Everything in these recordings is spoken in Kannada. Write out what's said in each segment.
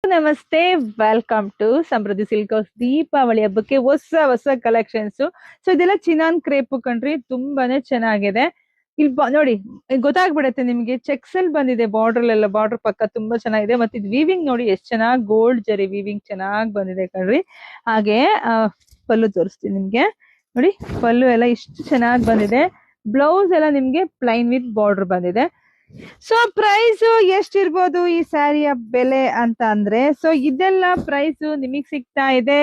ನಮಸ್ತೆ, welcome to Samruddhi silk house. Deepavali ಹಬ್ಬಕ್ಕೆ ಹೊಸ ಕಲೆಕ್ಷನ್ಸ್. ಸೊ ಇದೆಲ್ಲ ಚಿನಾನ್ ಕ್ರೇಪ್ ಕಣ್ರಿ, ತುಂಬಾನೇ ಚೆನ್ನಾಗಿದೆ. ಇಲ್ಲಿ ನೋಡಿ, ಗೊತ್ತಾಗ್ಬಿಡತ್ತೆ ನಿಮ್ಗೆ. ಚೆಕ್ಸ್ ಅಲ್ಲಿ ಬಂದಿದೆ, ಬಾರ್ಡರ್ ಎಲ್ಲ, ಬಾರ್ಡರ್ ಪಕ್ಕ ತುಂಬಾ ಚೆನ್ನಾಗಿದೆ. ಮತ್ತೆ ಇದು ವೀವಿಂಗ್ ನೋಡಿ ಎಷ್ಟು ಚೆನ್ನಾಗಿ, ಗೋಲ್ಡ್ ಜರಿ ವೀವಿಂಗ್ ಚೆನ್ನಾಗಿ ಬಂದಿದೆ ಕಣ್ರಿ. ಹಾಗೆ ಪಲ್ಲು ತೋರಿಸ್ತೀನಿ ನಿಮ್ಗೆ. ನೋಡಿ, ಪಲ್ಲು ಎಲ್ಲ ಇಷ್ಟು ಚೆನ್ನಾಗಿ ಬಂದಿದೆ. ಬ್ಲೌಸ್ ಎಲ್ಲ ನಿಮ್ಗೆ ಪ್ಲೈನ್ ವಿತ್ ಬಾರ್ಡರ್ ಬಂದಿದೆ. ಸೊ ಪ್ರೈಸ್ ಎಷ್ಟಿರ್ಬೋದು ಈ ಸ್ಯಾರಿಯ ಬೆಲೆ ಅಂತ ಅಂದ್ರೆ, ಸೊ ಇದೆಲ್ಲ ಪ್ರೈಸ್ ನಿಮಗ್ ಸಿಗ್ತಾ ಇದೆ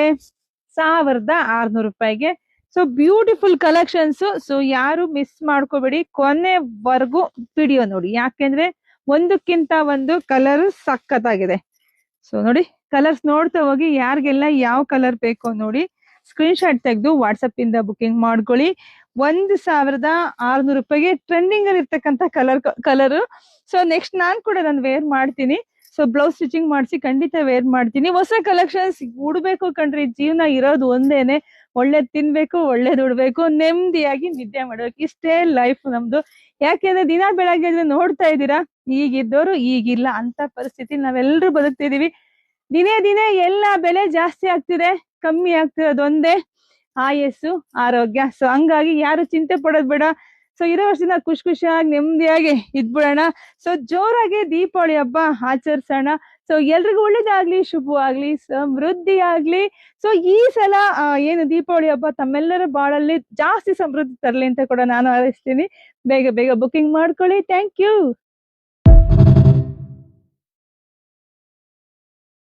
1600 ರೂಪಾಯಿಗೆ. So beautiful collections. ಸೊ ಯಾರು ಮಿಸ್ ಮಾಡ್ಕೋಬೇಡಿ, ಕೊನೆವರೆಗೂ ವಿಡಿಯೋ ನೋಡಿ. ಯಾಕೆಂದ್ರೆ ಒಂದಕ್ಕಿಂತ ಒಂದು ಕಲರ್ ಸಖತ್ತಾಗಿದೆ. ಸೊ ನೋಡಿ, ಕಲರ್ಸ್ ನೋಡ್ತಾ ಹೋಗಿ. ಯಾರಿಗೆಲ್ಲ ಯಾವ ಕಲರ್ ಬೇಕೋ ನೋಡಿ, ಸ್ಕ್ರೀನ್ ಶಾಟ್ ತೆಗೆದು ವಾಟ್ಸಪ್ ಇಂದ ಬುಕಿಂಗ್ ಮಾಡ್ಕೊಳ್ಳಿ. 1600 ರೂಪಾಯಿಗೆ ಟ್ರೆಂಡಿಂಗ್ ಅಲ್ಲಿ ಇರ್ತಕ್ಕಂತ ಕಲರ್. ಸೊ ನೆಕ್ಸ್ಟ್ ನಾನ್ ಕೂಡ ನಾನು ವೇರ್ ಮಾಡ್ತೀನಿ. ಸೊ ಬ್ಲೌಸ್ ಸ್ಟಿಚಿಂಗ್ ಮಾಡಿಸಿ ಖಂಡಿತ ವೇರ್ ಮಾಡ್ತೀನಿ. ಹೊಸ ಕಲೆಕ್ಷನ್ಸ್ ಉಡ್ಬೇಕು ಕಣ್ರಿ. ಜೀವನ ಇರೋದು ಒಂದೇನೆ, ಒಳ್ಳೇದ್ ತಿನ್ಬೇಕು, ಒಳ್ಳೇದ್ ಉಡ್ಬೇಕು, ನೆಮ್ಮದಿಯಾಗಿ ನಿದ್ದೆ ಮಾಡ್ಬೇಕು. ಇಷ್ಟೇ ಲೈಫ್ ನಮ್ದು. ಯಾಕೆಂದ್ರೆ ದಿನ ಬೆಳಗ್ಗೆ ನೋಡ್ತಾ ಇದ್ದೀರಾ, ಈಗಿದ್ದವರು ಈಗಿಲ್ಲ ಅಂತ ಪರಿಸ್ಥಿತಿ ನಾವೆಲ್ಲರೂ ಬದುಕ್ತಿದೀವಿ. ದಿನೇ ದಿನೇ ಎಲ್ಲ ಬೆಲೆ ಜಾಸ್ತಿ ಆಗ್ತಿದೆ, ಕಮ್ಮಿ ಆಗ್ತಿರೋದೊಂದೇ ಆಯಸ್ಸು, ಆರೋಗ್ಯ. ಸೊ ಹಂಗಾಗಿ ಯಾರು ಚಿಂತೆ ಪಡೋದ್ ಬೇಡ. ಸೊ ಇರೋ ವರ್ಷದಿಂದ ಖುಷಿಯಾಗಿ ನೆಮ್ಮದಿಯಾಗಿ ಇದ್ಬಿಡೋಣ. ಸೊ ಜೋರಾಗಿ ದೀಪಾವಳಿ ಹಬ್ಬ ಆಚರಿಸೋಣ. ಸೊ ಎಲ್ರಿಗೂ ಒಳ್ಳೇದಾಗ್ಲಿ, ಶುಭವಾಗ್ಲಿ, ಸಮೃದ್ಧಿ ಆಗ್ಲಿ. ಸೊ ಈ ಸಲ ಏನು ದೀಪಾವಳಿ ಹಬ್ಬ ತಮ್ಮೆಲ್ಲರ ಬಾಳಲ್ಲಿ ಜಾಸ್ತಿ ಸಮೃದ್ಧಿ ತರಲಿ ಅಂತ ಕೂಡ ನಾನು ಹಾರೈಸ್ತೀನಿ. ಬೇಗ ಬೇಗ ಬುಕಿಂಗ್ ಮಾಡ್ಕೊಳ್ಳಿ. Thank you.